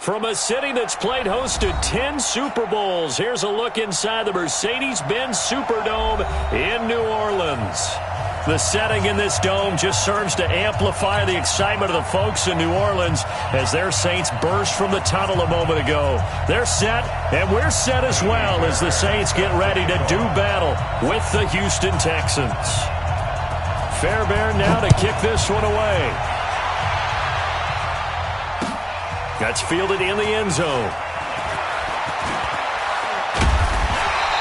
From a city that's played host to 10 Super Bowls, here's a look inside the Mercedes-Benz Superdome in New Orleans. The setting in this dome just serves to amplify the excitement of the folks in New Orleans as their Saints burst from the tunnel a moment ago. They're set, and we're set as well as the Saints get ready to do battle with the Houston Texans. Fairbairn now to kick this one away. That's fielded in the end zone.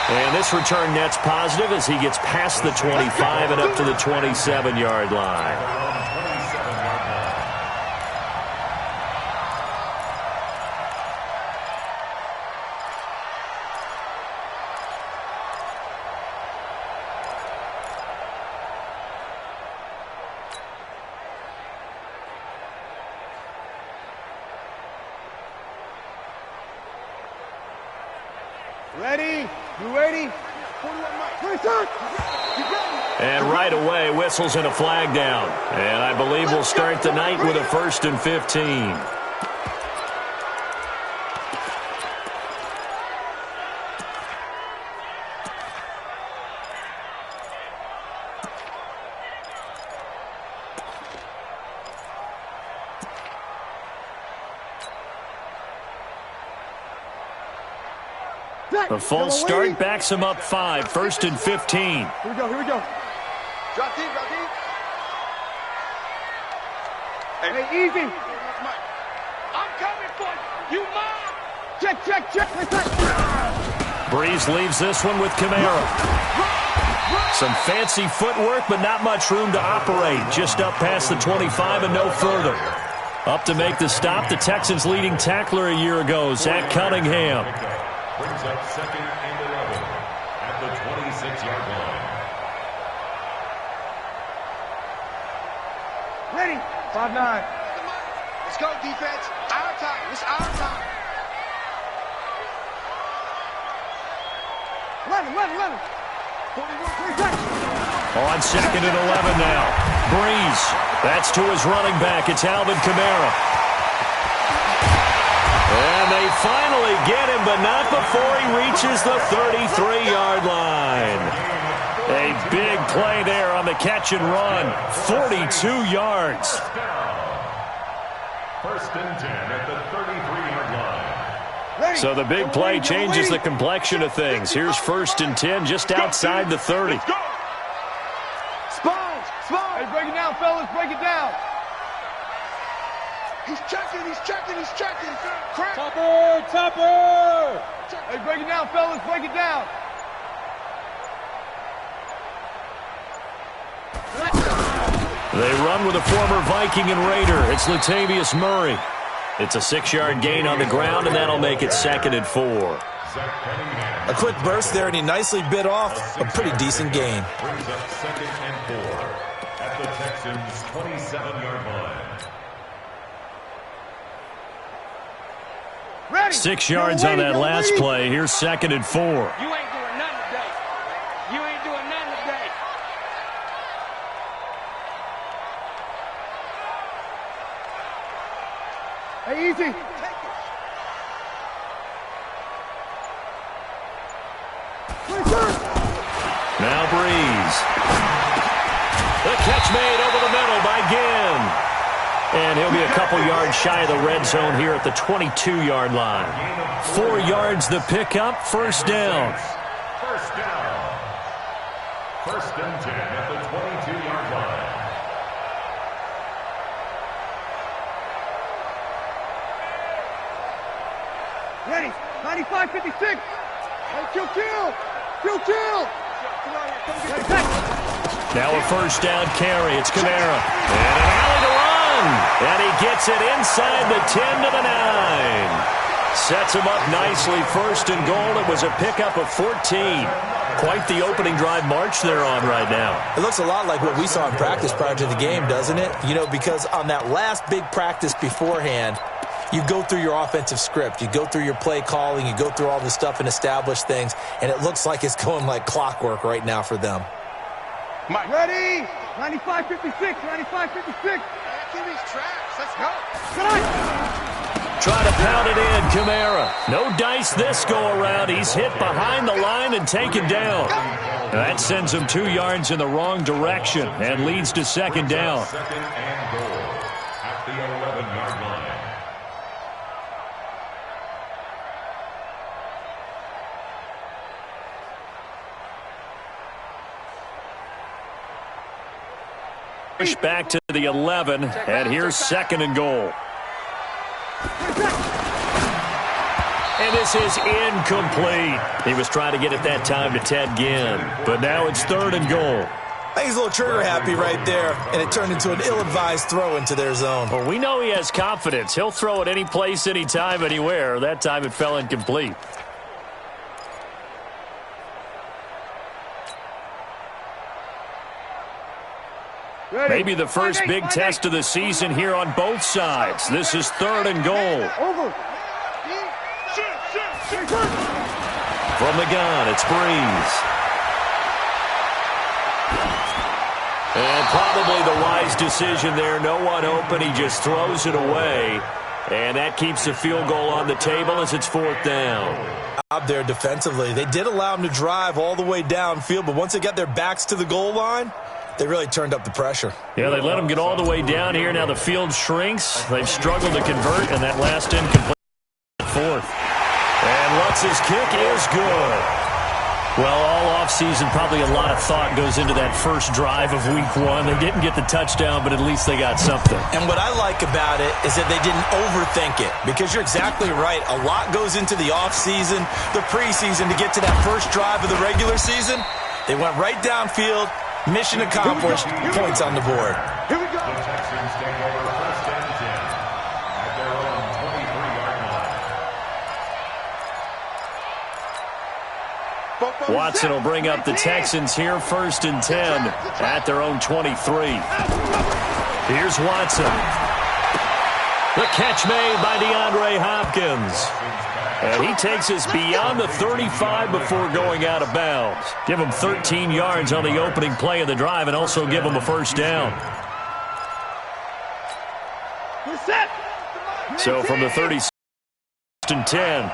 And this return net's positive as he gets past the 25 and up to the 27-yard line. Ready? You ready? And right away, whistles and a flag down. And I believe we'll start the night with a 1st and 15. A false start backs him up 5, 1st and 15. Here we go, here we go. Drop deep, drop deep. Hey, easy. I'm coming for you. You mom. Check. Breeze leaves this one with Kamara. Some fancy footwork, but not much room to operate. Just up past the 25 and no further. Up to make the stop, the Texans' leading tackler a year ago, Zach Cunningham. Brings up 2nd and 11 at the 26-yard line. Ready? 5-9. Let's go, defense. Our time. It's our time. 11. 41, 26. On 2nd and 11 now. Breeze. That's to his running back. It's Alvin Kamara. And they finally get him, but not before he reaches the 33-yard line. A big play there on the catch and run. 42 yards. 1st and 10 at the 33-yard line. So the big play changes the complexion of things. Here's 1st and 10 just outside the 30. Spones. Hey, break it down, fellas. Break it down. He's checking. Crack. Topper. Hey, break it down, fellas. Break it down. They run with a former Viking and Raider. It's Latavius Murray. It's a 6-yard gain on the ground, and that'll make it 2nd and 4. A quick burst there, and he nicely bit off a pretty decent gain. Brings up 2nd and 4 at the Texans' 27-yard line. 6 yards on that last play. Here's 2nd and 4. You ain't doing nothing today. Hey, easy. Now Breeze. The catch made over the middle by Ginn. And he'll be a couple yards shy of the red zone here at the 22-yard line. 4 yards the pickup, 1st down. 1st and 10 at the 22-yard line. Ready? 95, 56. Hey, kill. Now a 1st down carry. It's Kamara. And an alley to run. And he gets it inside the 10 to the 9. Sets him up nicely. 1st and goal. It was a pickup of 14. Quite the opening drive march they're on right now. It looks a lot like what we saw in practice prior to the game, doesn't it? You know, because on that last big practice beforehand, you go through your offensive script. You go through your play calling. You go through all this stuff and establish things. And it looks like it's going like clockwork right now for them. Mike. Ready? 95-56. 95-56. These tracks. Let's go. Try to pound it in, Kamara. No dice this go-around. He's hit behind the line and taken down. That sends him 2 yards in the wrong direction and leads to second down. Second and goal at the 11-yard line. Push back to the 11, and here's second and goal. And this is incomplete. He was trying to get it that time to Ted Ginn, but now it's third and goal. I think he's a little trigger happy right there, and it turned into an ill-advised throw into their zone. Well, we know he has confidence. He'll throw it any place, anytime, anywhere. That time it fell incomplete. Maybe the first big test of the season here on both sides. This is third and goal. From the gun, it's Breeze. And probably the wise decision there. No one open. He just throws it away. And that keeps the field goal on the table as it's fourth down. Out there defensively. They did allow him to drive all the way downfield, but once they got their backs to the goal line, they really turned up the pressure. Yeah, they let him get all the way down here. Now the field shrinks. They've struggled to convert, and that last incomplete fourth. And Lutz's kick is good. Well, all offseason, probably a lot of thought goes into that first drive of week one. They didn't get the touchdown, but at least they got something. And what I like about it is that they didn't overthink it, because you're exactly right. A lot goes into the offseason, the preseason, to get to that first drive of the regular season. They went right downfield. Mission accomplished. Points on the board. Here we go. The Texans take over first and 10 at their own 23-yard line. Watson will bring up the Texans here first and 10 at their own 23. Here's Watson. The catch made by DeAndre Hopkins. And he takes us beyond the 35 before going out of bounds. Give him 13 yards on the opening play of the drive and also give him a first down. So from the 30 and 10.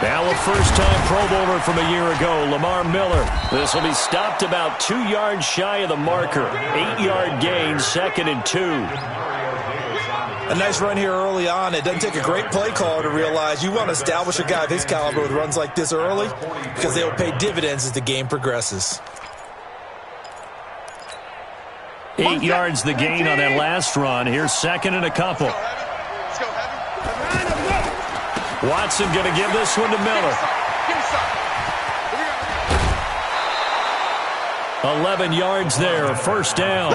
Now a first-time Pro Bowler from a year ago, Lamar Miller. This will be stopped about 2 yards shy of the marker. 8-yard gain, second and 2. A nice run here early on. It doesn't take a great play caller to realize you want to establish a guy of his caliber with runs like this early, because they will pay dividends as the game progresses. 8 yards the gain on that last run. Here's second and a couple. Watson going to give this one to Miller. 11 yards there, first down.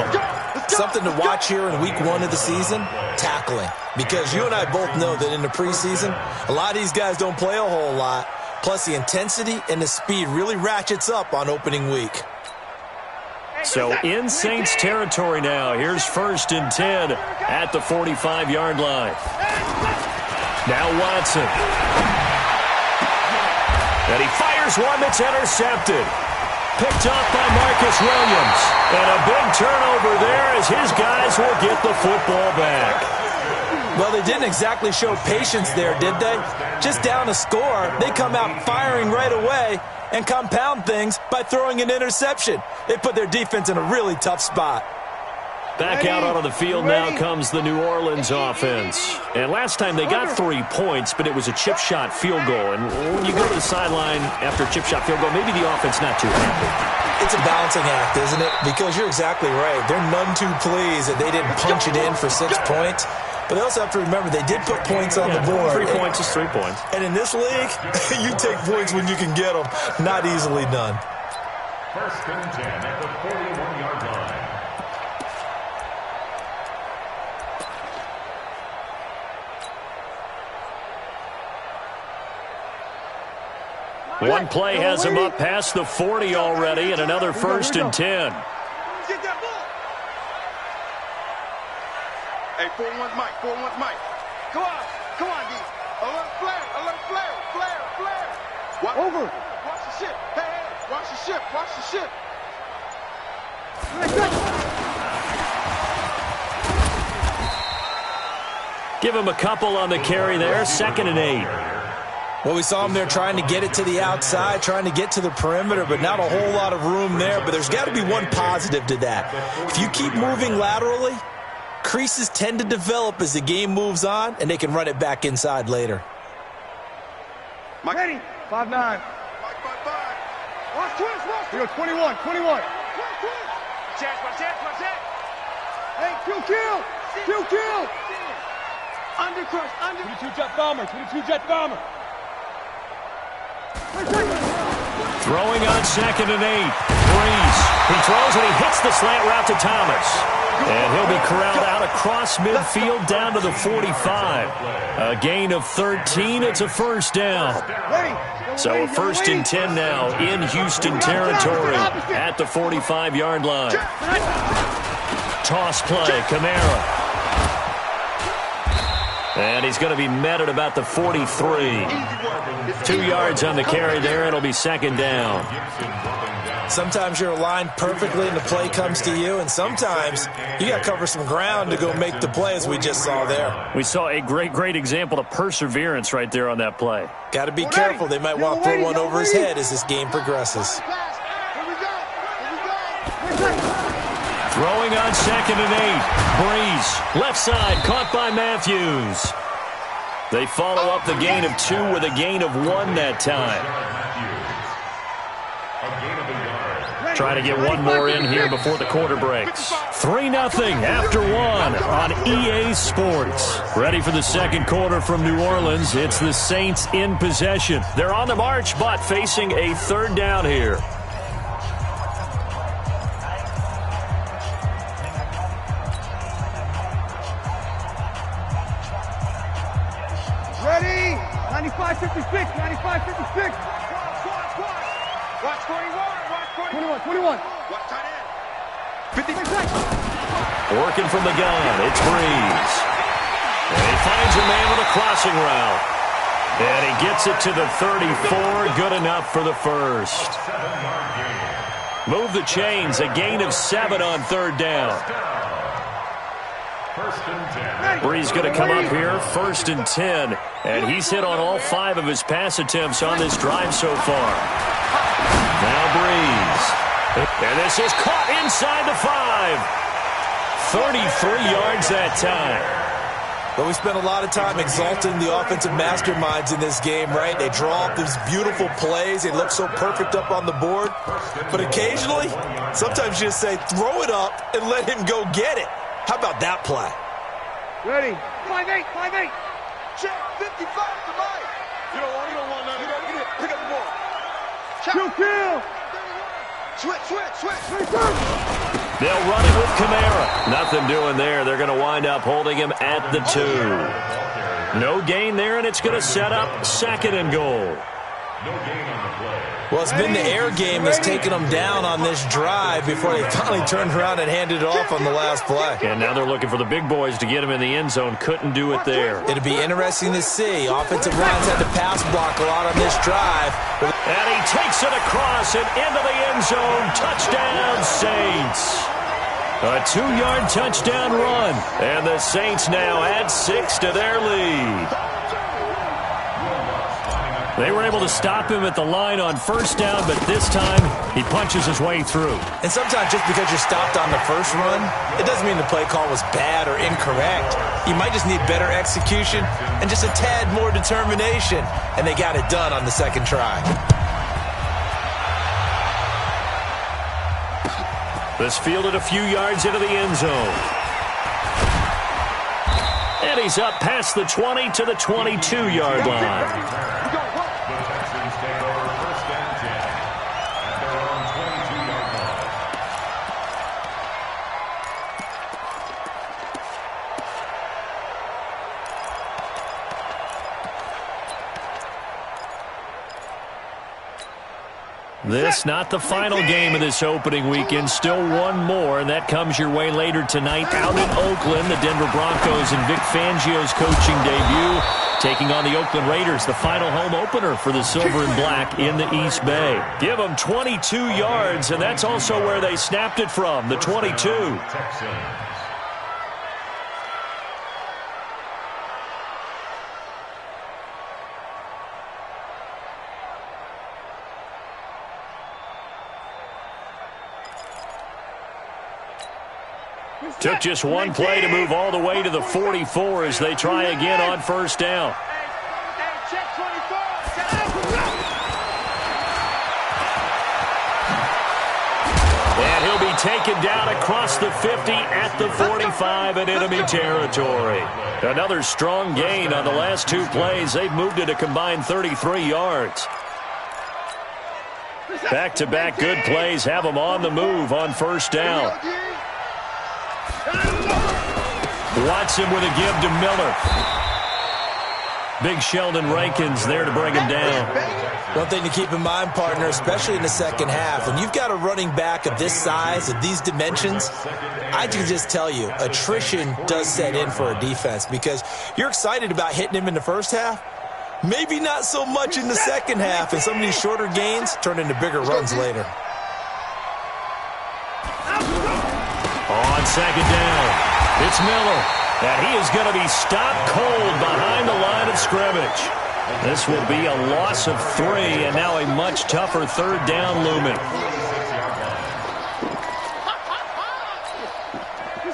Something to watch here in week one of the season, tackling. Because you and I both know that in the preseason, a lot of these guys don't play a whole lot. Plus the intensity and the speed really ratchets up on opening week. So in Saints territory now. Here's first and 10 at the 45-yard line. Now Watson. And he fires one that's intercepted. Picked up by Marcus Williams. And a big turnover there as his guys will get the football back. Well, they didn't exactly show patience there, did they? Just down a score, they come out firing right away and compound things by throwing an interception. They put their defense in a really tough spot. Back out onto the field now comes the New Orleans offense. And last time they got 3 points, but it was a chip shot field goal. And when you go to the sideline after a chip shot field goal, maybe the offense not too happy. It's a balancing act, isn't it? Because you're exactly right. They're none too pleased that they didn't punch it in for 6 points. But they also have to remember they did put points on the board. 3 points is 3 points. And in this league, you take points when you can get them. Not easily done. First and 10 at the 41-yard line. One play has him up past the 40 already, and another first and 10. Get that ball. Hey, 4-1's Mike, 4-1's Mike. Come on, D. Alert flare. Over. Watch the ship. Hey, watch the ship. Give him a couple on the carry there, 2nd and 8. Well, we saw him there trying to get it to the outside, trying to get to the perimeter, but not a whole lot of room there. But there's got to be one positive to that. If you keep moving laterally, creases tend to develop as the game moves on, and they can run it back inside later. Mike. Ready. 5'9". Mike, 5'5". Watch twist, watch. Yo, 21. Check. Hey, kill. Under crush, under. 22 jet bomber. Throwing on 2nd and 8. Breeze. He throws and he hits the slant route to Thomas. And he'll be corralled out across midfield down to the 45. A gain of 13. It's a first down. So a 1st and 10 now in Houston territory at the 45-yard line. Toss play, Kamara. And he's going to be met at about the 43. 2 yards on the carry there. It'll be 2nd down. Sometimes you're aligned perfectly and the play comes to you, and sometimes you got to cover some ground to go make the play, as we just saw there. We saw a great example of perseverance right there on that play. Got to be careful. They might want to throw one over his head as this game progresses. Throwing on 2nd and 8. Breeze, left side, caught by Matthews. They follow up the gain of 2 with a gain of 1 that time. Try to get one more in here before the quarter breaks. 3-0 after 1 on EA Sports. Ready for the second quarter from New Orleans. It's the Saints in possession. They're on the march, but facing a 3rd down here. Ready. 95-56. Watch 21. Watch tight end. 56. Working from the gun, it's Breeze. And he finds a man with a crossing route. And he gets it to the 34, good enough for the first. Move the chains, a gain of 7 on 3rd down. Breeze going to come up here, 1st and 10. And he's hit on all 5 of his pass attempts on this drive so far. Now Breeze. And this is caught inside the 5. 33 yards that time. But we spent a lot of time exalting the offensive masterminds in this game, right? They draw up these beautiful plays. They look so perfect up on the board. But occasionally, sometimes you just say, throw it up and let him go get it. How about that play? Ready. 5'8". Check. 55 to Mike. You don't want none. You got to get it. Pick up the ball. Kill. Switch. They'll run it with Kamara. Nothing doing there. They're going to wind up holding him at the 2. No gain there, and it's going to set up 2nd and goal. Well, it's been the air game that's taken them down on this drive before they finally turned around and handed it off on the last play. And now they're looking for the big boys to get him in the end zone. Couldn't do it there. It'll be interesting to see. Offensive lines had to pass block a lot on this drive. And he takes it across and into the end zone. Touchdown, Saints. A 2-yard touchdown run. And the Saints now add 6 to their lead. They were able to stop him at the line on 1st down, but this time he punches his way through. And sometimes just because you're stopped on the first run, it doesn't mean the play call was bad or incorrect. You might just need better execution and just a tad more determination, and they got it done on the 2nd try. This fielded a few yards into the end zone. And he's up past the 20 to the 22-yard line. This not the final game of this opening weekend. Still one more, and that comes your way later tonight out in Oakland. The Denver Broncos and Vic Fangio's coaching debut, taking on the Oakland Raiders, the final home opener for the Silver and Black in the East Bay. Give them 22 yards, and that's also where they snapped it from, the 22. Took just one play to move all the way to the 44 as they try again on first down. And he'll be taken down across the 50 at the 45 in enemy territory. Another strong gain on the last two plays. They've moved it a combined 33 yards. Back-to-back good plays have them on the move on first down. Watson with a give to Miller. Big Sheldon Rankins there to bring him down. One thing to keep in mind, partner, especially in the second half, when you've got a running back of this size, of these dimensions, I can just tell you, attrition does set in for a defense because you're excited about hitting him in the first half. Maybe not so much in the second half, and some of these shorter gains turn into bigger runs later. On second down, it's Miller, and he is going to be stopped cold behind the line of scrimmage. This will be a loss of 3, and now a much tougher third down looming.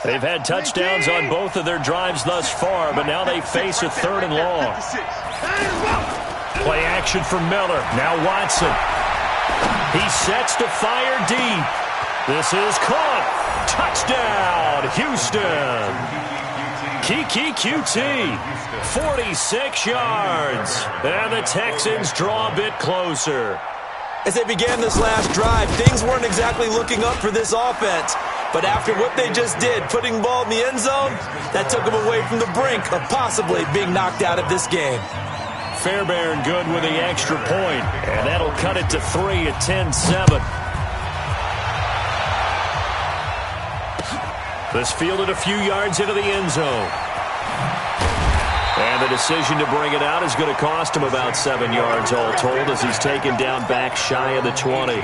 They've had touchdowns on both of their drives thus far, but now they face a third and long. Play action for Miller. Now Watson. He sets to fire deep. This is caught. Touchdown, Houston. Kiki QT, 46 yards. And the Texans draw a bit closer. As they began this last drive, things weren't exactly looking up for this offense. But after what they just did, putting the ball in the end zone, that took them away from the brink of possibly being knocked out of this game. Fairbairn good with the extra point, and that'll cut it to 3 at 10-7. This fielded a few yards into the end zone. And the decision to bring it out is going to cost him about 7 yards all told as he's taken down back shy of the 20.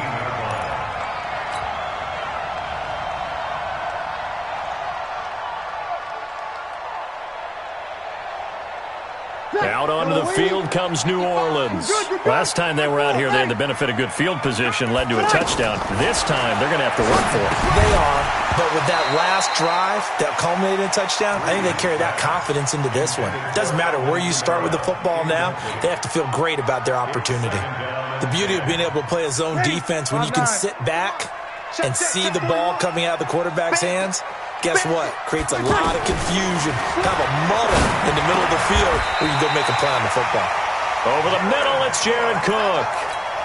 Out onto the field comes New Orleans. Last time they were out here, they had the benefit of good field position, led to a touchdown. This time, they're going to have to work for it. They are, but with that last drive that culminated in a touchdown, I think they carry that confidence into this one. It doesn't matter where you start with the football now, they have to feel great about their opportunity. The beauty of being able to play a zone defense when you can sit back and see the ball coming out of the quarterback's hands, guess what? Creates a lot of confusion, kind of a muddle in the middle of the field where you go make a play on the football. Over the middle, it's Jared Cook.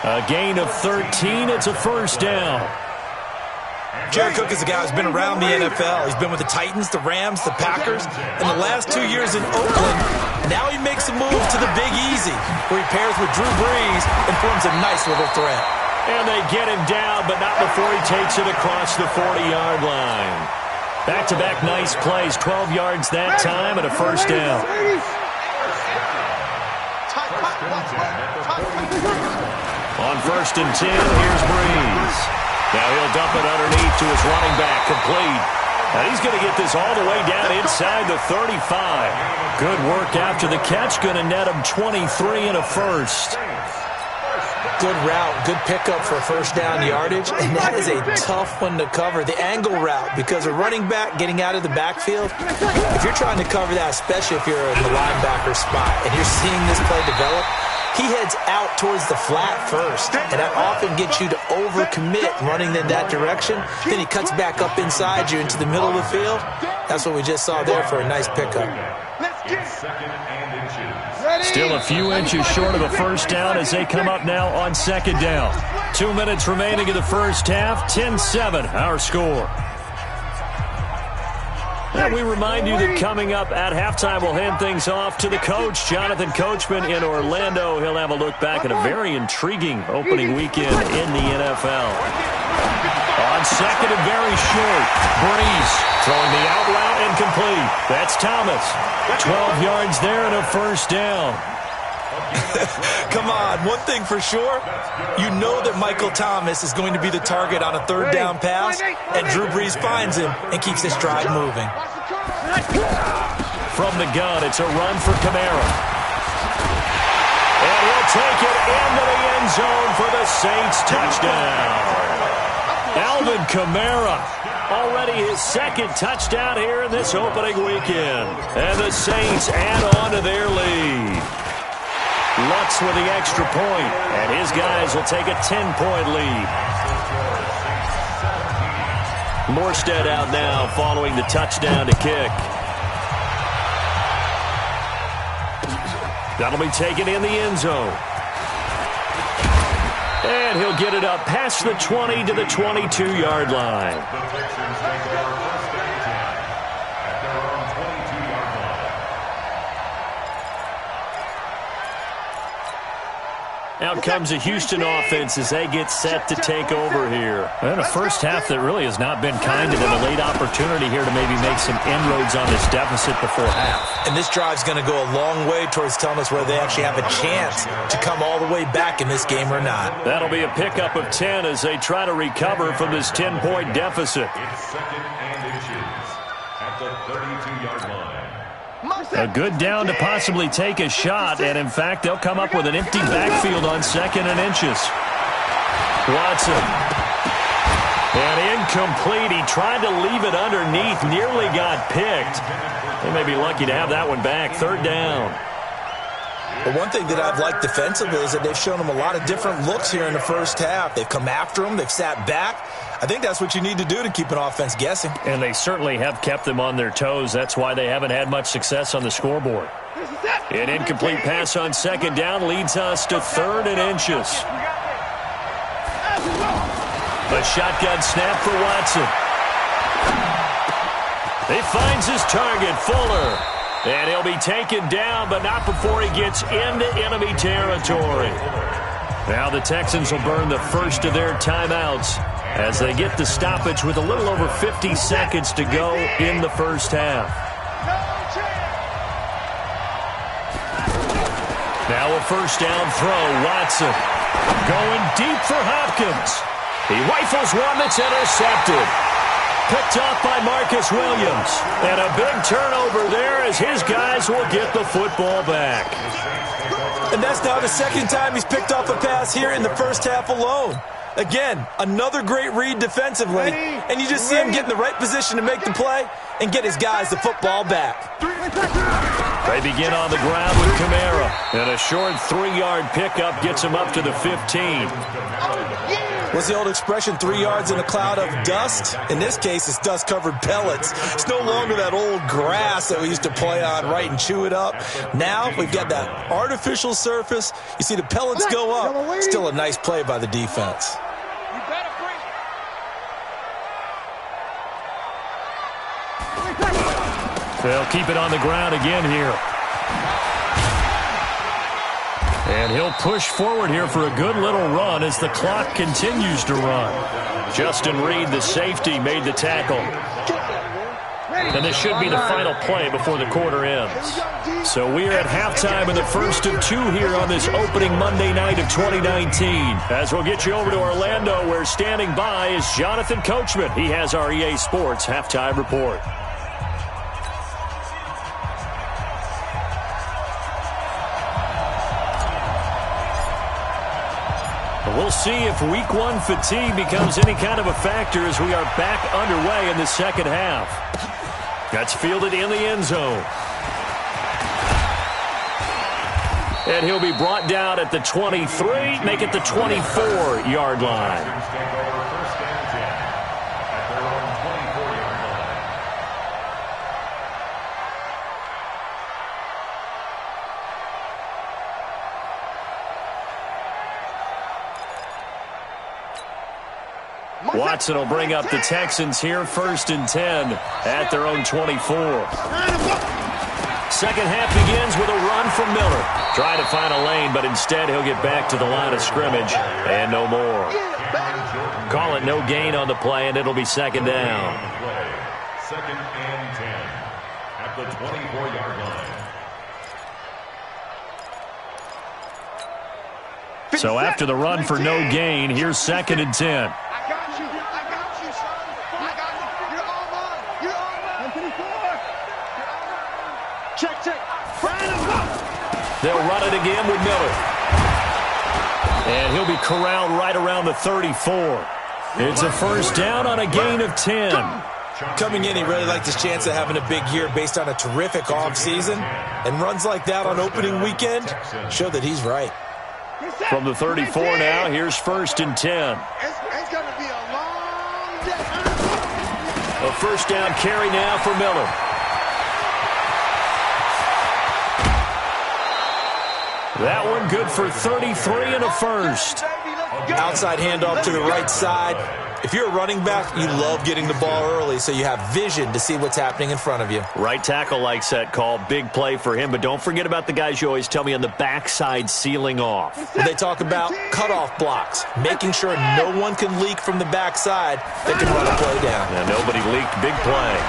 A gain of 13. It's a first down. Jared Cook is a guy who's been around the NFL. He's been with the Titans, the Rams, the Packers, and the last 2 years in Oakland. Now he makes a move to the Big Easy, where he pairs with Drew Brees and forms a nice little threat. And they get him down, but not before he takes it across the 40-yard line. Back-to-back nice plays, 12 yards that time and a first down. On first and 10, here's Brees. Now he'll dump it underneath to his running back, complete. And he's going to get this all the way down inside the 35. Good work after the catch, going to net him 23 and a first. Good route, good pickup for first down yardage, and that is a tough one to cover. The angle route, because a running back getting out of the backfield, if you're trying to cover that, especially if you're in the linebacker spot and you're seeing this play develop, he heads out towards the flat first, and that often gets you to overcommit running in that direction. Then he cuts back up inside you into the middle of the field. That's what we just saw there for a nice pickup. Still a few inches short of a first down as they come up now on second down. 2 minutes remaining in the first half. 10-7, our score. And we remind you that coming up at halftime, we'll hand things off to the coach, Jonathan Coachman in Orlando. He'll have a look back at a very intriguing opening weekend in the NFL. On second and very short, Brees throwing the out route incomplete. That's Thomas. 12 yards there and a first down. Come on, one thing for sure, you know that Michael Thomas is going to be the target on a third down pass, and Drew Brees finds him and keeps this drive moving. From the gun, it's a run for Kamara. And he'll take it into the end zone for the Saints touchdown. Alvin Kamara, already his second touchdown here in this opening weekend. And the Saints add on to their lead. Lutz with the extra point, and his guys will take a 10-point lead. Morstead out now following the touchdown to kick. That'll be taken in the end zone. And he'll get it up past the 20 to the 22-yard line. Out comes the Houston offense as they get set to take over here. And a first half that really has not been kind of a late opportunity here to maybe make some inroads on this deficit before half. And this drive's going to go a long way towards telling us whether they actually have a chance to come all the way back in this game or not. That'll be a pickup of 10 as they try to recover from this 10-point deficit. It's second and inches at the 32-yard line. A good down to possibly take a shot, and in fact, they'll come up with an empty backfield on second and inches. Watson. And incomplete. He tried to leave it underneath, nearly got picked. They may be lucky to have that one back. Third down. But one thing that I've liked defensively is that they've shown them a lot of different looks here in the first half. They've come after them. They've sat back. I think that's what you need to do to keep an offense guessing. And they certainly have kept them on their toes. That's why they haven't had much success on the scoreboard. An incomplete pass on second down leads us to third and inches. A shotgun snap for Watson. He finds his target, Fuller. And he'll be taken down, but not before he gets into enemy territory. Now the Texans will burn the first of their timeouts as they get the stoppage with a little over 50 seconds to go in the first half. Now a first down throw, Watson. Going deep for Hopkins. He rifles one that's intercepted. Picked off by Marcus Williams. And a big turnover there as his guys will get the football back. And that's now the second time he's picked off a pass here in the first half alone. Again, another great read defensively, and you just see him get in the right position to make the play and get his guys the football back. They begin on the ground with Kamara, and a short 3-yard pickup gets him up to the 15. What's the old expression, 3 yards in a cloud of dust? In this case, it's dust-covered pellets. It's no longer that old grass that we used to play on, right, and chew it up. Now we've got that artificial surface. You see the pellets go up. Still a nice play by the defense. They'll keep it on the ground again here. And he'll push forward here for a good little run as the clock continues to run. Justin Reed, the safety, made the tackle. And this should be the final play before the quarter ends. So we are at halftime in the first of two here on this opening Monday night of 2019. As we'll get you over to Orlando, where standing by is Jonathan Coachman. He has our EA Sports halftime report. We'll see if week one fatigue becomes any kind of a factor as we are back underway in the second half. That's fielded in the end zone. And he'll be brought down at the 23, make it the 24-yard line. Watson will bring up the Texans here, 1st and 10 at their own 24. Second half begins with a run from Miller. Trying to find a lane, but instead he'll get back to the line of scrimmage and no more. Call it no gain on the play, and it'll be second down. Second and 10 at the 24-yard line. So after the run for no gain, here's 2nd and 10. They'll run it again with Miller. And he'll be corralled right around the 34. It's a first down on a gain of 10. Coming in, he really liked his chance of having a big year based on a terrific offseason. And runs like that on opening weekend show that he's right. From the 34 now, here's first and 10. It's going to be a long day. A first down carry now for Miller. That one good for 33 and a first. Outside handoff to the right side. If you're a running back, you love getting the ball early so you have vision to see what's happening in front of you. Right tackle likes that call. Big play for him, but don't forget about the guys you always tell me on the backside sealing off. When they talk about cutoff blocks, making sure no one can leak from the backside that can run a play down. Yeah, nobody leaked. Big play.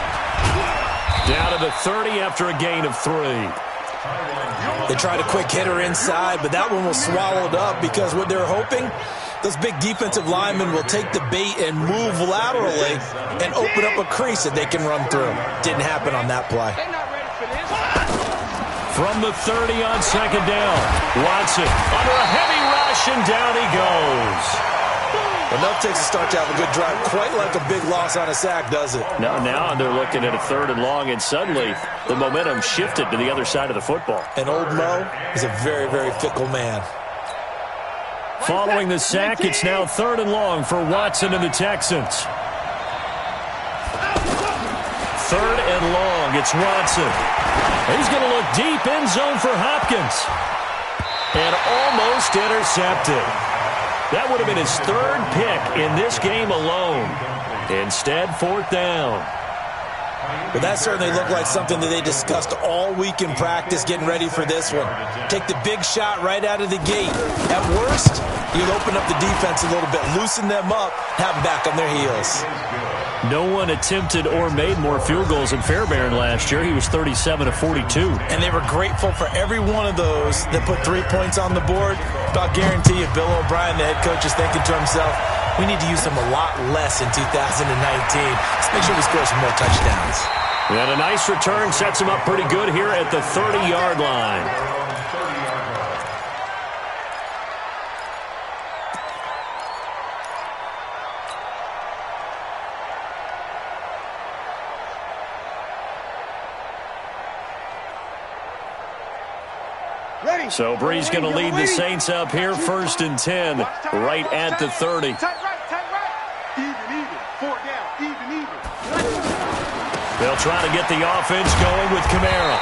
Down to the 30 after a gain of 3. They tried a quick hitter inside, but that one was swallowed up because what they're hoping, those big defensive linemen will take the bait and move laterally and open up a crease that they can run through. Didn't happen on that play. From the 30 on second down, Watson under a heavy rush, and down he goes. Enough takes a start to have a good drive. Quite like a big loss on a sack, does it? Now they're looking at a third and long, and suddenly the momentum shifted to the other side of the football. And old Mo is a very, very fickle man. Following the sack, it's now third and long for Watson and the Texans. Third and long, it's Watson. He's going to look deep, end zone for Hopkins. And almost intercepted. That would have been his third pick in this game alone. Instead, fourth down. But that certainly looked like something that they discussed all week in practice getting ready for this one. Take the big shot right out of the gate. At worst, you'll open up the defense a little bit, loosen them up, have them back on their heels. No one attempted or made more field goals in Fairbairn last year. He was 37 of 42. And they were grateful for every one of those that put 3 points on the board. About guarantee you, Bill O'Brien, the head coach, is thinking to himself, we need to use them a lot less in 2019. Let's make sure we score some more touchdowns. And a nice return sets him up pretty good here at the 30-yard line. So Bree's going to lead the Saints up here, first and 10, right at the 30. Tight right. Even. 4 down. Even. They'll try to get the offense going with Kamara.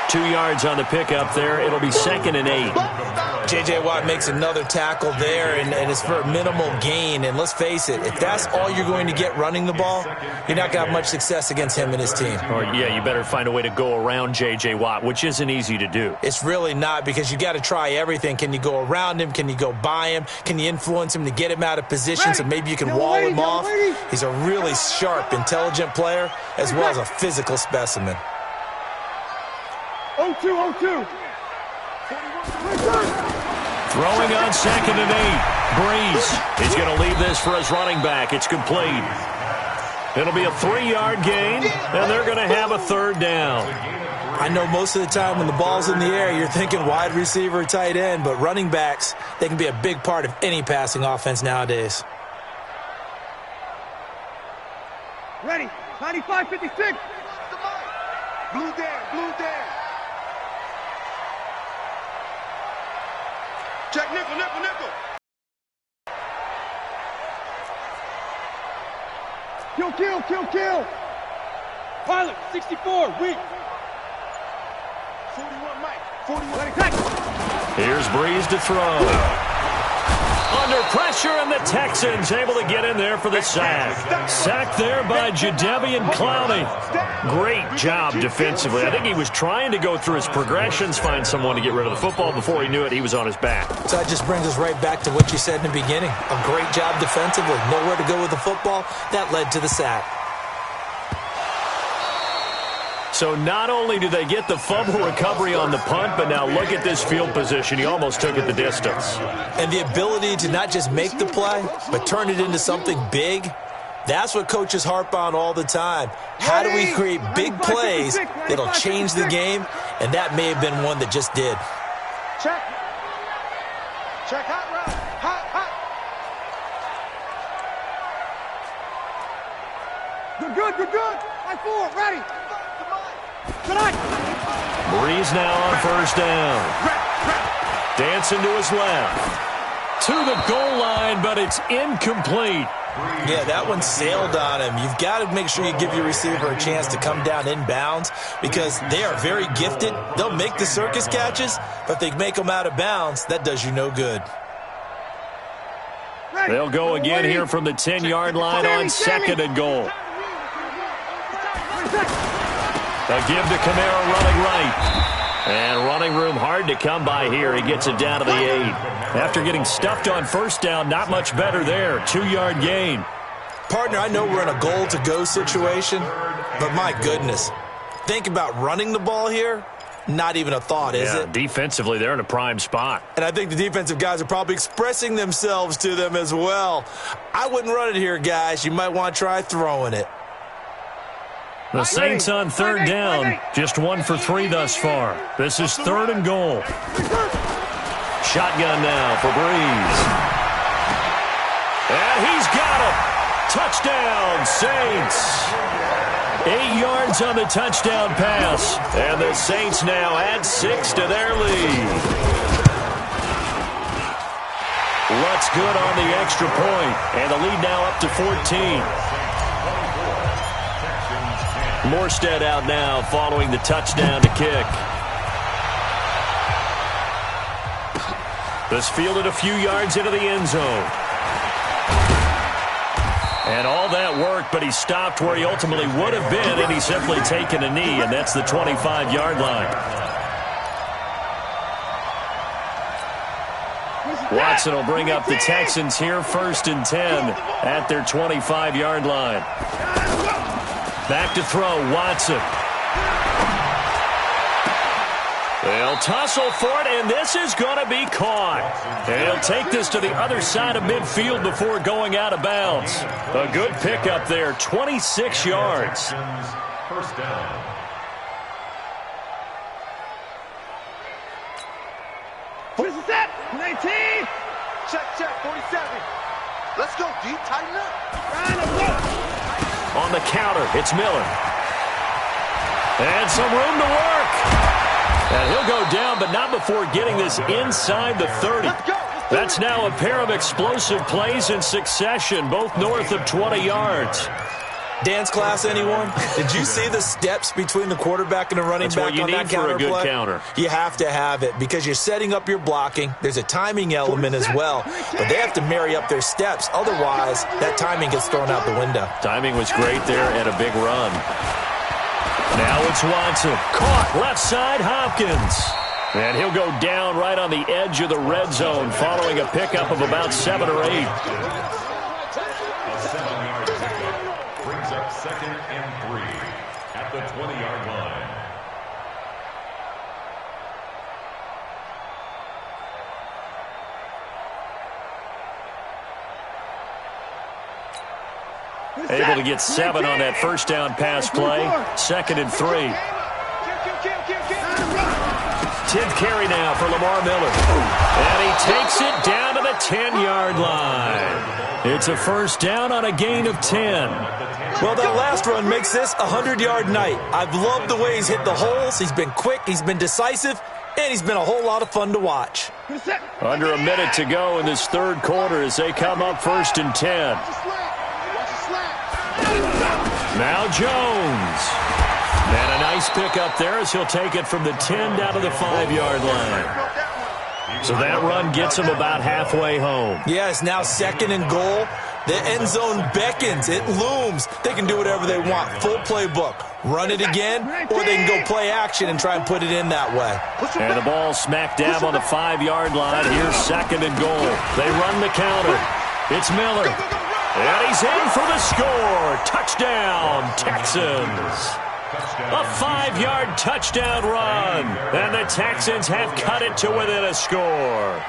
2 yards on the pickup there. It'll be second and 8. J.J. Watt makes another tackle there, and it's for a minimal gain. And let's face it, if that's all you're going to get running the ball, you're not going to have much success against him and his team. Or, yeah, you better find a way to go around J.J. Watt, which isn't easy to do. It's really not, because you got to try everything. Can you go around him? Can you go by him? Can you influence him to get him out of position so maybe you can wall him off? He's a really sharp, intelligent player, as well as a physical specimen. 0-2. Throwing on second and 8. Breeze. He's going to leave this for his running back. It's complete. It'll be a 3-yard gain, and they're going to have a third down. I know most of the time when the ball's in the air, you're thinking wide receiver, tight end, but running backs, they can be a big part of any passing offense nowadays. Ready. 95-56. Blue down. Check nickel. Kill. Pilot, 64, weak. 41, Mike. 41. Let it touch. Here's Breeze to throw. Under pressure, and the Texans able to get in there for the sack. Sacked there by Jadeveon Clowney. Great job defensively. I think he was trying to go through his progressions, find someone to get rid of the football. Before he knew it, he was on his back. So that just brings us right back to what you said in the beginning. A great job defensively. Nowhere to go with the football. That led to the sack. So not only do they get the fumble recovery on the punt, but now look at this field position. He almost took it the distance. And the ability to not just make the play, but turn it into something big, that's what coaches harp on all the time. How do we create big plays that'll change the game? And that may have been one that just did. Check, hot route. Hot. Good. Line 4, ready. Tonight. Breeze now on first down. Dancing to his left. To the goal line, but it's incomplete. Yeah, that one sailed on him. You've got to make sure you give your receiver a chance to come down inbounds because they are very gifted. They'll make the circus catches, but if they make them out of bounds, that does you no good. They'll go again here from the 10-yard line on second and goal. A give to Kamara running right. And running room hard to come by here. He gets it down to the 8. After getting stuffed on first down, not much better there. 2-yard gain. Partner, I know we're in a goal-to-go situation, but my goodness. Think about running the ball here. Not even a thought, is it? Defensively, they're in a prime spot. And I think the defensive guys are probably expressing themselves to them as well. I wouldn't run it here, guys. You might want to try throwing it. The Saints on third down, just 1 for 3 thus far. This is third and goal. Shotgun now for Breeze. And he's got it. Touchdown, Saints. 8 yards on the touchdown pass. And the Saints now add 6 to their lead. What's good on the extra point. And the lead now up to 14. Morstead out now following the touchdown to kick. This fielded a few yards into the end zone. And all that worked, but he stopped where he ultimately would have been, and he's simply taken a knee, and that's the 25-yard line. Watson will bring up the Texans here first and 10 at their 25-yard line. Back to throw, Watson. They'll tussle for it, and this is going to be caught. And he'll take this to the other side of midfield before going out of bounds. A good pickup there, 26 yards. First down. Where's the set? 19. Check, 47. Let's go, D. Tighten up. On the counter, it's Miller. And some room to work. And he'll go down, but not before getting this inside the 30. That's now a pair of explosive plays in succession, both north of 20 yards. Dance class, anyone? Did you see the steps between the quarterback and the running back on that counter play? That's what you need for a good counter. You have to have it because you're setting up your blocking. There's a timing element as well, but they have to marry up their steps. Otherwise, that timing gets thrown out the window. Timing was great there and a big run. Now it's Watson. Caught left side, Hopkins. And he'll go down right on the edge of the red zone following a pickup of about 7 or 8. Second and 3 at the 20-yard line. Able to get 7 on that first down pass play. Second and 3. 10th carry now for Lamar Miller. And he takes it down to the 10-yard line. It's a first down on a gain of 10. Well, that last run makes this a 100-yard night. I've loved the way he's hit the holes. He's been quick, he's been decisive, and he's been a whole lot of fun to watch. Under a minute to go in this third quarter as they come up first and 10. Now Jones. And a nice pickup there as he'll take it from the 10 down to the 5-yard line. So that run gets him about halfway home. Yes, now second and goal. The end zone beckons. It looms. They can do whatever they want. Full playbook. Run it again, or they can go play action and try and put it in that way. And the ball smack dab on the 5-yard line. Here's second and goal. They run the counter. It's Miller. And he's in for the score. Touchdown, Texans. A 5-yard touchdown run. And the Texans have cut it to within a score.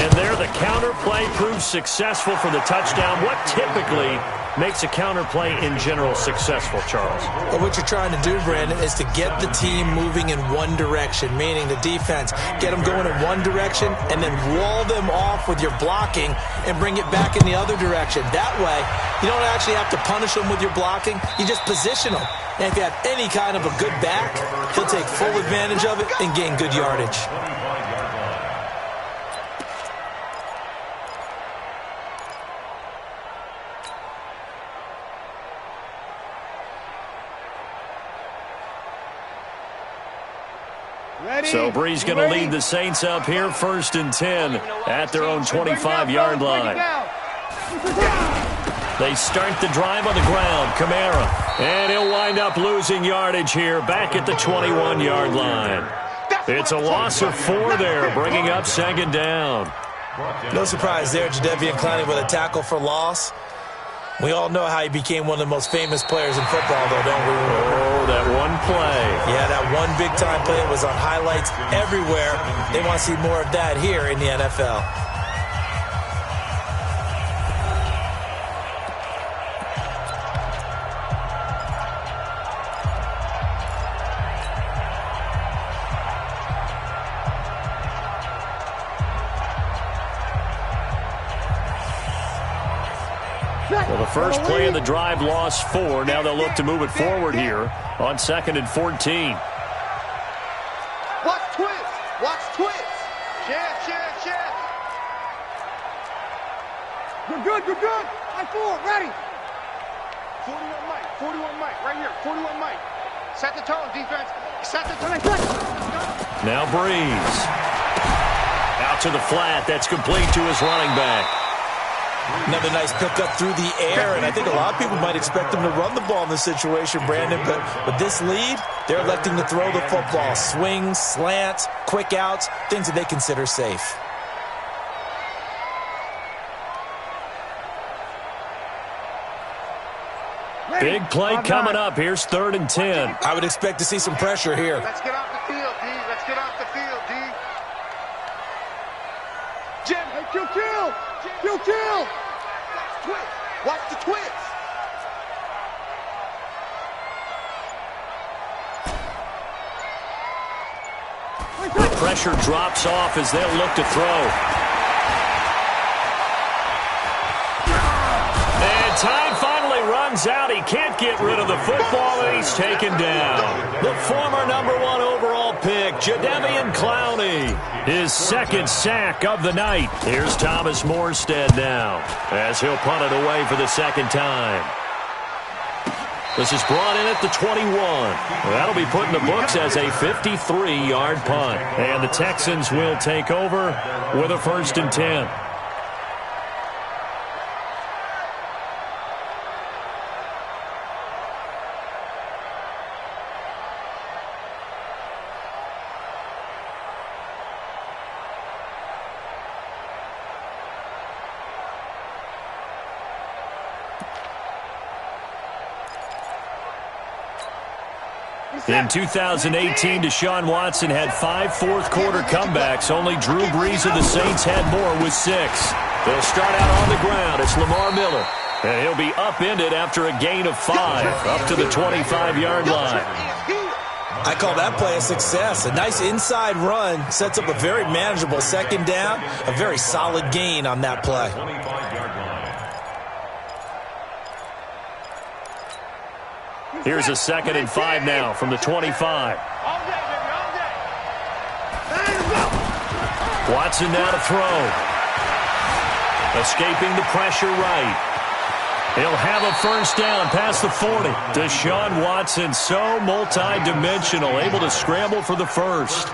And there the counter play proves successful for the touchdown. What typically makes a counterplay in general successful, Charles? Well, what you're trying to do, Brandon, is to get the team moving in one direction, meaning the defense, get them going in one direction and then wall them off with your blocking and bring it back in the other direction. That way, you don't actually have to punish them with your blocking. You just position them. And if you have any kind of a good back, he'll take full advantage of it and gain good yardage. So Bree's going to lead the Saints up here, 1st and 10 at their own 25-yard line. They start the drive on the ground. Kamara. And he'll wind up losing yardage here back at the 21-yard line. It's a loss of 4 there, bringing up 2nd down. No surprise there, Jadeveon Clowney with a tackle for loss. We all know how he became one of the most famous players in football, though, don't we? Oh, that one play. Yeah, that one big-time play was on highlights everywhere. They want to see more of that here in the NFL. Well, the first play of the drive lost 4. Now they'll look to move it forward here on 2nd and 14. Watch twist. Watch twist. Jab. You're good. High 4, ready. 41 Mike, right here. 41 Mike. Set the tone, defense. Set the tone. Now Breeze. Out to the flat. That's complete to his running back. Another nice pickup through the air, and I think a lot of people might expect them to run the ball in this situation, Brandon, but with this lead, they're electing to throw the football. Swings, slants, quick outs, things that they consider safe. Big play coming up. Here's 3rd and 10. I would expect to see some pressure here. Let's get off the field, D. Let's get off the field, D. Jim, hey, kill. Watch the twist. The pressure drops off as they'll look to throw. And time finally runs out. He can't get rid of the football, and he's taken down. The former #1 overall pick, Jadeveon Clowney. His 2nd sack of the night. Here's Thomas Morstead now as he'll punt it away for the 2nd time. This is brought in at the 21. That'll be put in the books as a 53-yard punt. And the Texans will take over with a 1st and 10. In 2018, Deshaun Watson had 5 fourth-quarter comebacks. Only Drew Brees of the Saints had more with 6. They'll start out on the ground. It's Lamar Miller. And he'll be upended after a gain of 5 up to the 25-yard line. I call that play a success. A nice inside run sets up a very manageable 2nd down. A very solid gain on that play. Here's a 2nd and 5 now from the 25. Watson now to throw. Escaping the pressure right. He'll have a 1st down past the 40. Deshaun Watson, so multi-dimensional, able to scramble for the 1st.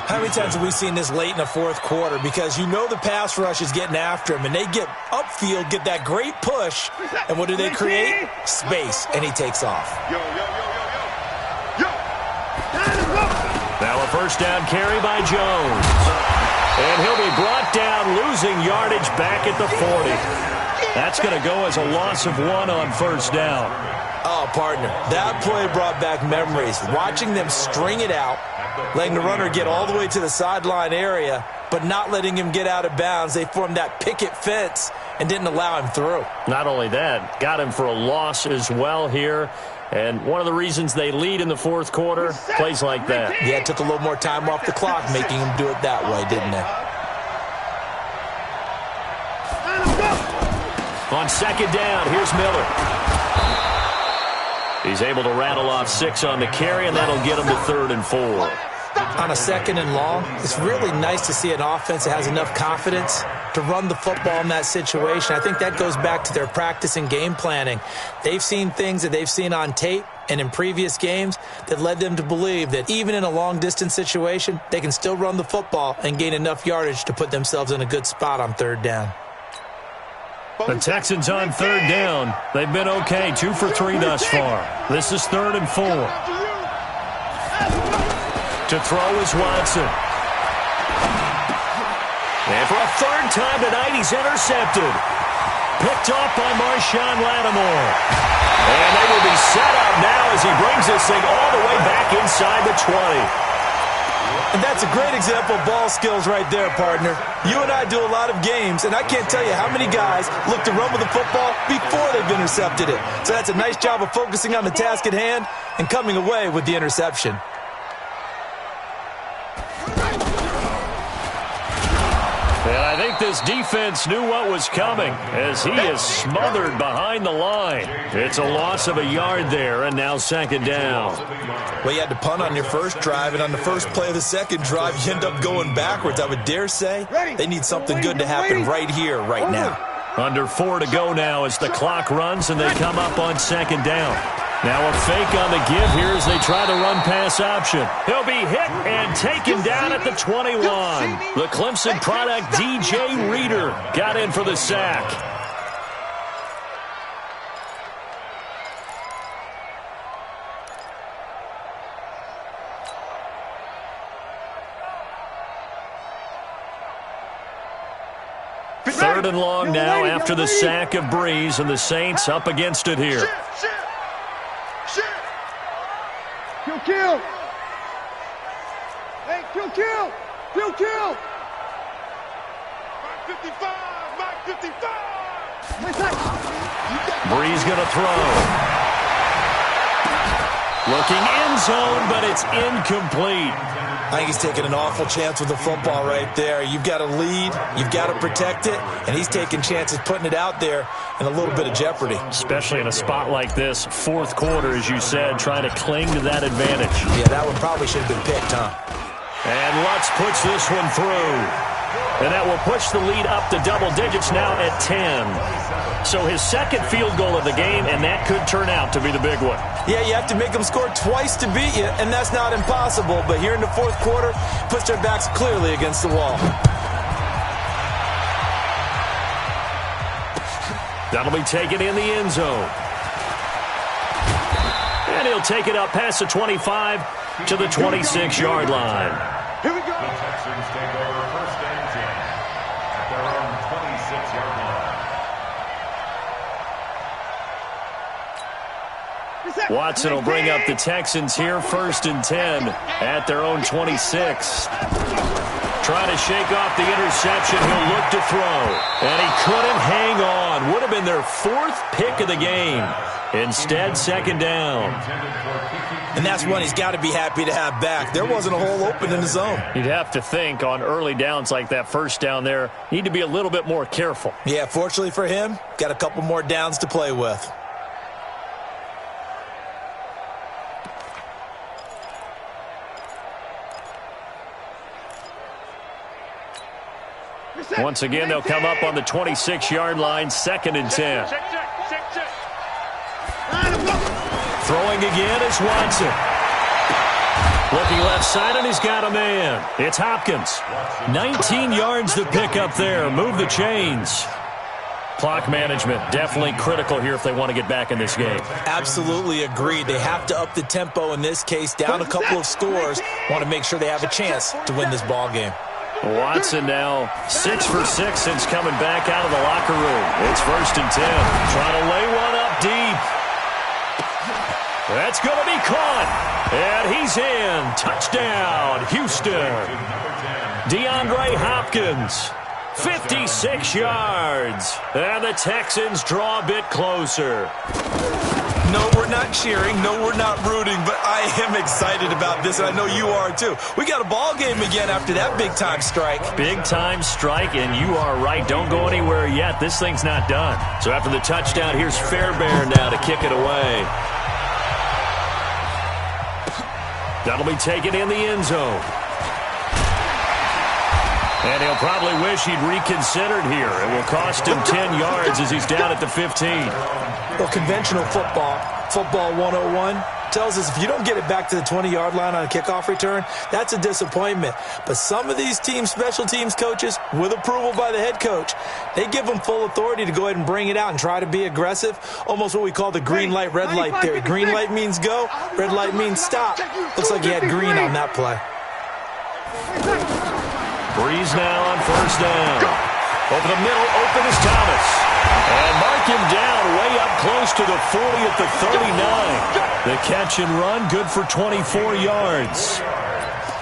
How many times have we seen this late in the 4th quarter? Because you know the pass rush is getting after him, and they get upfield, get that great push, and what do they create? Space, and he takes off. Now a 1st down carry by Jones. And he'll be brought down, losing yardage back at the 40. That's going to go as a loss of 1 on 1st down. Oh, partner, that play brought back memories. Watching them string it out, letting the runner get all the way to the sideline area, but not letting him get out of bounds. They formed that picket fence, and didn't allow him through. Not only that, got him for a loss as well here. And one of the reasons they lead in the fourth quarter, plays like that. Yeah, it took a little more time off the clock, making him do it that way, didn't it? On second down, here's Miller. He's able to rattle off 6 on the carry, and that'll get him to 3rd and 4. On a 2nd and long, it's really nice to see an offense that has enough confidence to run the football in that situation. I think that goes back to their practice and game planning. They've seen things that they've seen on tape and in previous games that led them to believe that even in a long-distance situation, they can still run the football and gain enough yardage to put themselves in a good spot on 3rd down. The Texans on 3rd down. They've been okay, 2 for 3 thus far. This is 3rd and 4. To throw is Watson. And for a 3rd time tonight, he's intercepted. Picked off by Marshawn Lattimore. And they will be set up now as he brings this thing all the way back inside the 20. And that's a great example of ball skills right there, partner. You and I do a lot of games, and I can't tell you how many guys look to run with the football before they've intercepted it. So that's a nice job of focusing on the task at hand and coming away with the interception. And I think this defense knew what was coming as he is smothered behind the line. It's a loss of a yard there, and now 2nd down. Well, you had to punt on your first drive, and on the first play of the second drive, you end up going backwards. I would dare say they need something good to happen right here, right now. Under 4 to go now as the clock runs, and they come up on 2nd down. Now a fake on the give here as they try to run pass option. He'll be hit and taken down at the 21. The Clemson product, DJ Reader, got in for the sack. Third and long now after the sack of Breeze, and the Saints up against it here. Kill. Hey, kill. Mike 55. Breeze going to throw. Looking end zone, but it's incomplete. I think he's taking an awful chance with the football right there. You've got to lead, you've got to protect it, and he's taking chances putting it out there in a little bit of jeopardy. Especially in a spot like this, fourth quarter, as you said, trying to cling to that advantage. Yeah, that one probably should have been picked, huh? And Lutz puts this one through. And that will push the lead up to double digits now at 10. So his second field goal of the game, and that could turn out to be the big one. Yeah, you have to make them score twice to beat you, and that's not impossible. But here in the fourth quarter, puts their backs clearly against the wall. That'll be taken in the end zone. And he'll take it up past the 25 to the 26-yard line. Here we go. The Texans take over first and 10 at their own 26-yard line. Watson will bring up the Texans here, first and 10 at their own 26. Trying to shake off the interception. He'll look to throw. And he couldn't hang on. Would have been their fourth pick of the game. Instead, second down. And that's one he's got to be happy to have back. There wasn't a hole open in the zone. You'd have to think on early downs like that first down there, need to be a little bit more careful. Yeah, fortunately for him, got a couple more downs to play with. Once again, they'll come up on the 26-yard line, second and 10. Throwing again is Watson. Looking left side, and he's got a man. It's Hopkins. 19 yards to pick up there. Move the chains. Clock management definitely critical here if they want to get back in this game. Absolutely agreed. They have to up the tempo in this case, down a couple of scores. Want to make sure they have a chance to win this ball game. Watson now 6 for 6 since coming back out of the locker room. It's first and 10. Trying to lay one up deep. That's going to be caught. And he's in. Touchdown, Houston. DeAndre Hopkins. 56 yards. And the Texans draw a bit closer. No, we're not cheering. No, we're not rooting, but I am excited about this, and I know you are too. We got a ball game again after that big-time strike. Big-time strike, and you are right. Don't go anywhere yet. This thing's not done. So after the touchdown, here's Fairbairn now to kick it away. That'll be taken in the end zone. And he'll probably wish he'd reconsidered here. It will cost him 10 yards as he's down at the 15. Well, conventional football 101, tells us if you don't get it back to the 20-yard line on a kickoff return, that's a disappointment. But some of these teams, special teams coaches, with approval by the head coach, they give them full authority to go ahead and bring it out and try to be aggressive, almost what we call the green light, red light theory. Green light means go, red light means stop. Looks like he had green on that play. Breeze now on first down. Over the middle, open is Thomas. And mark him down way up close to the 40 at the 39. The catch and run, good for 24 yards.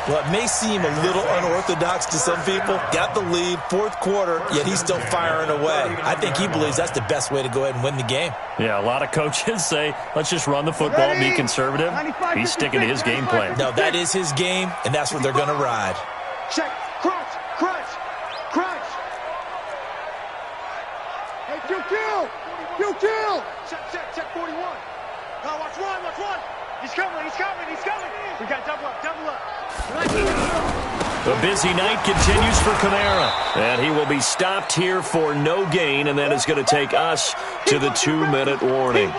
Well, it may seem a little unorthodox to some people. Got the lead, fourth quarter, yet he's still firing away. I think he believes that's the best way to go ahead and win the game. Yeah, a lot of coaches say, let's just run the football, be conservative. He's sticking to his game plan. No, that is his game, and that's what they're going to ride. Check, crunch, crunch, crunch. Hey, kill. Check 41. Now watch run. He's coming. We got double up. The busy night continues for Kamara. And he will be stopped here for no gain, and that is going to take us to the 2-minute warning.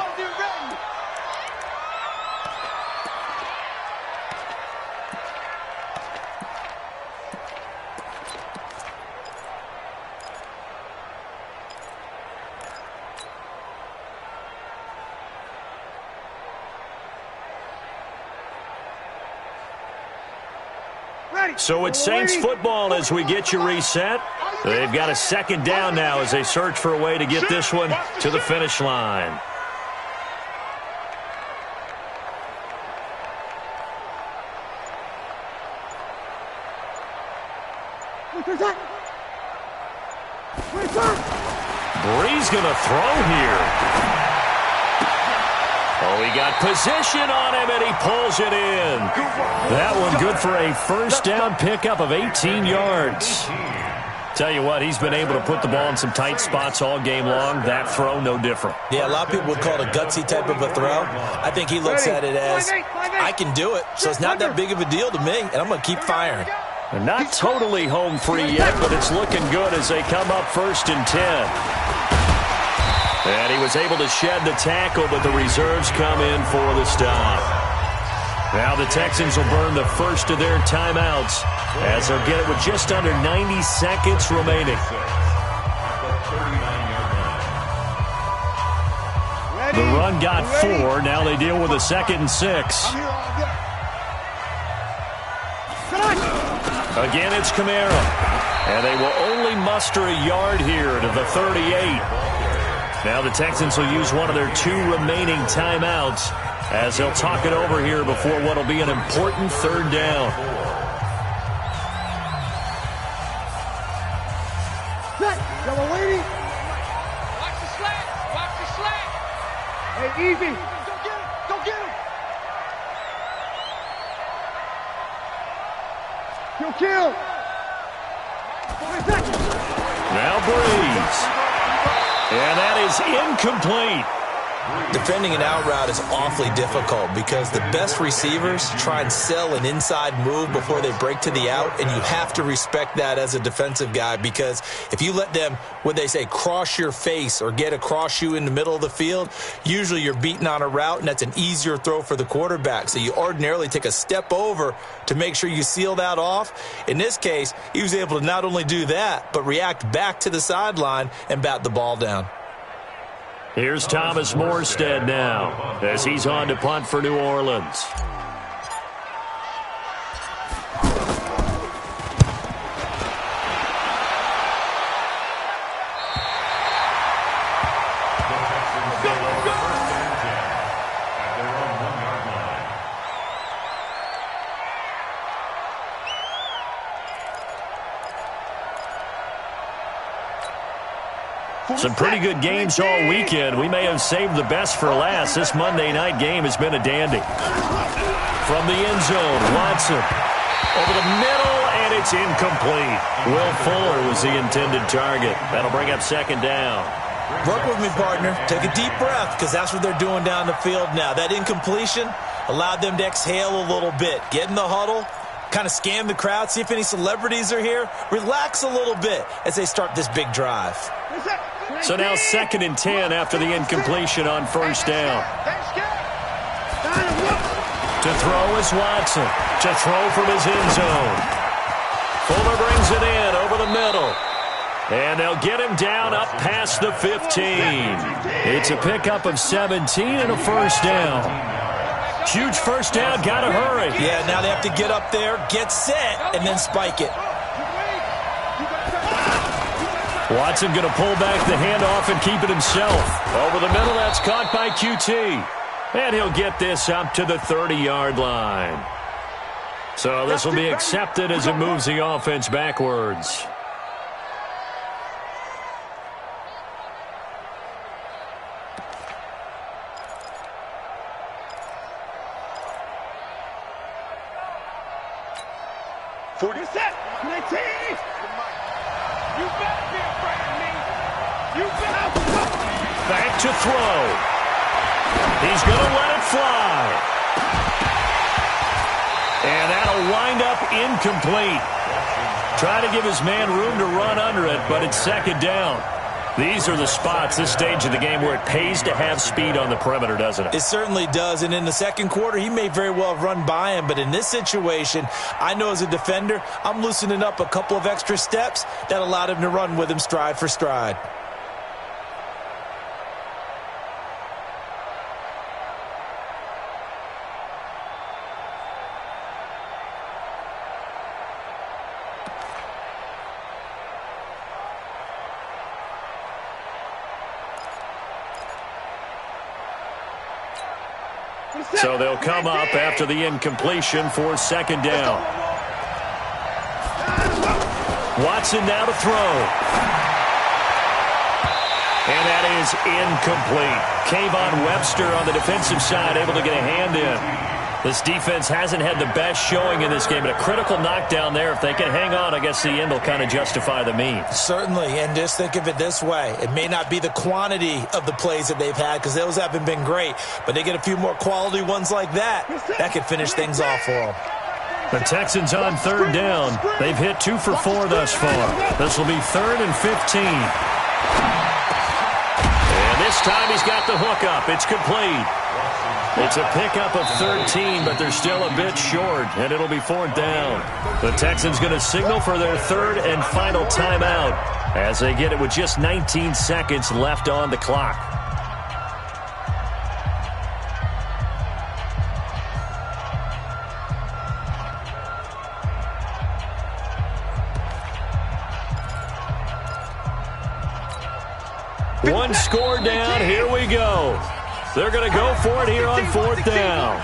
So it's Saints football as we get you reset. They've got a second down now as they search for a way to get this one to the finish line. Breeze going to throw here. Oh, he got position on him, and he pulls it in. That one good for a first down pickup of 18 yards. Tell you what, he's been able to put the ball in some tight spots all game long. That throw, no different. Yeah, a lot of people would call it a gutsy type of a throw. I think he looks at it as, I can do it, so it's not that big of a deal to me, and I'm going to keep firing. And not totally home free yet, but it's looking good as they come up 1st and 10. And he was able to shed the tackle, but the reserves come in for the stop. Now the Texans will burn the first of their timeouts as they'll get it with just under 90 seconds remaining. The run got 4. Now they deal with a 2nd and 6. Again, it's Kamara. And they will only muster a yard here to the 38. Now the Texans will use one of their 2 remaining timeouts as they'll talk it over here before what will be an important 3rd down. Double waiting. Watch the slant. Hey, easy. Go get him. Kill. Now Breeze. And that is incomplete. Defending an out route is awfully difficult because the best receivers try and sell an inside move before they break to the out, and you have to respect that as a defensive guy because if you let them, what they say, cross your face or get across you in the middle of the field, usually you're beaten on a route, and that's an easier throw for the quarterback. So you ordinarily take a step over to make sure you seal that off. In this case, he was able to not only do that, but react back to the sideline and bat the ball down. Here's Thomas Morstead now as he's on to punt for New Orleans. Some pretty good games all weekend. We may have saved the best for last. This Monday night game has been a dandy. From the end zone, Watson over the middle, and it's incomplete. Will Fuller was the intended target. That'll bring up second down. Work with me, partner. Take a deep breath, because that's what they're doing down the field now. That incompletion allowed them to exhale a little bit. Get in the huddle, kind of scan the crowd, see if any celebrities are here. Relax a little bit as they start this big drive. So now 2nd and 10 after the incompletion on first down. To throw is Watson. To throw from his end zone. Fuller brings it in over the middle. And they'll get him down up past the 15. It's a pickup of 17 and a first down. Huge first down, got to hurry. Yeah, now they have to get up there, get set, and then spike it. Watson going to pull back the handoff and keep it himself. Over the middle, that's caught by QT. And he'll get this up to the 30-yard line. So this will be accepted as it moves the offense backwards. Back to throw. He's going to let it fly. And that'll wind up incomplete. Trying to give his man room to run under it, but it's second down. These are the spots, this stage of the game, where it pays to have speed on the perimeter, doesn't it? It certainly does, and in the second quarter, he may very well have run by him, but in this situation, I know as a defender, I'm loosening up a couple of extra steps that allowed him to run with him stride for stride. So they'll come up after the incompletion for second down. Watson now to throw. And that is incomplete. Kayvon Webster on the defensive side able to get a hand in. This defense hasn't had the best showing in this game, but a critical knockdown there. If they can hang on, I guess the end will kind of justify the means. Certainly, and just think of it this way. It may not be the quantity of the plays that they've had, because those haven't been great, but they get a few more quality ones like that. That could finish things off for them. The Texans on third down. They've hit 2 for 4 thus far. This will be 3rd and 15. And this time he's got the hook up. It's complete. It's a pickup of 13, but they're still a bit short, and it'll be 4th down. The Texans going to signal for their 3rd and final timeout as they get it with just 19 seconds left on the clock. One score down. Here we go. They're going to go for it here on 4th down.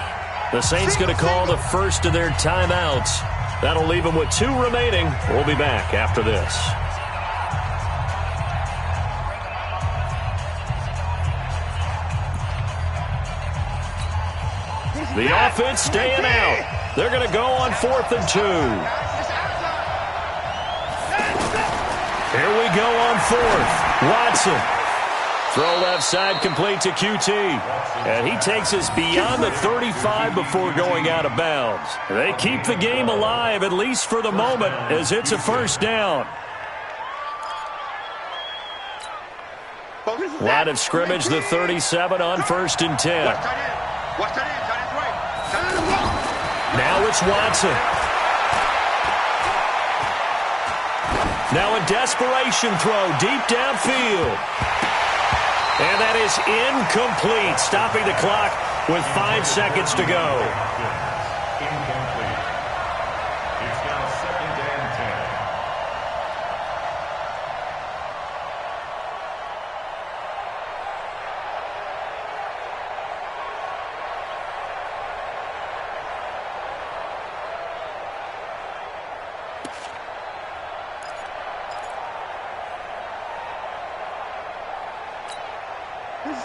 The Saints going to call the first of their timeouts. That'll leave them with 2 remaining. We'll be back after this. The offense staying out. They're going to go on 4th and 2. Here we go on 4th. Watson. Throw left side complete to QT. And he takes us beyond the 35 before going out of bounds. They keep the game alive, at least for the moment, as it's a first down. Line of scrimmage, the 37 on 1st and 10. Now it's Watson. Now a desperation throw deep downfield. And that is incomplete, stopping the clock with 5 seconds to go. Incomplete. It's now 2nd and 10.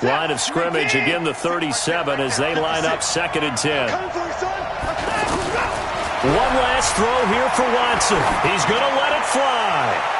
Line of scrimmage, again the 37 as they line up 2nd and 10. One last throw here for Watson. He's going to let it fly.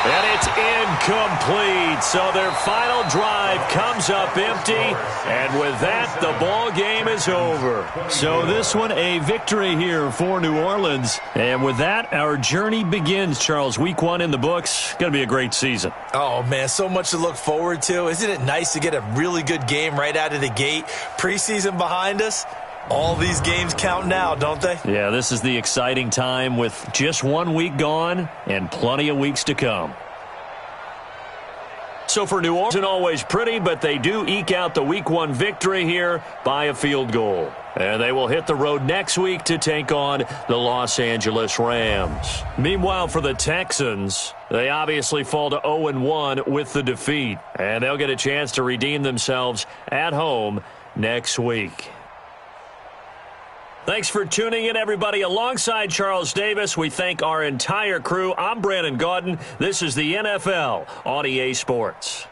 And it's incomplete. So their final drive comes up empty. And with that, the ball game is over. So this one, a victory here for New Orleans. And with that, our journey begins, Charles. Week 1 in the books. Going to be a great season. Oh, man, so much to look forward to. Isn't it nice to get a really good game right out of the gate? Preseason behind us. All these games count now, don't they? Yeah, this is the exciting time with just 1 week gone and plenty of weeks to come. So for New Orleans, it's always pretty, but they do eke out the Week 1 victory here by a field goal. And they will hit the road next week to take on the Los Angeles Rams. Meanwhile, for the Texans, they obviously fall to 0-1 with the defeat. And they'll get a chance to redeem themselves at home next week. Thanks for tuning in, everybody. Alongside Charles Davis, we thank our entire crew. I'm Brandon Gaudin. This is the NFL on EA Sports.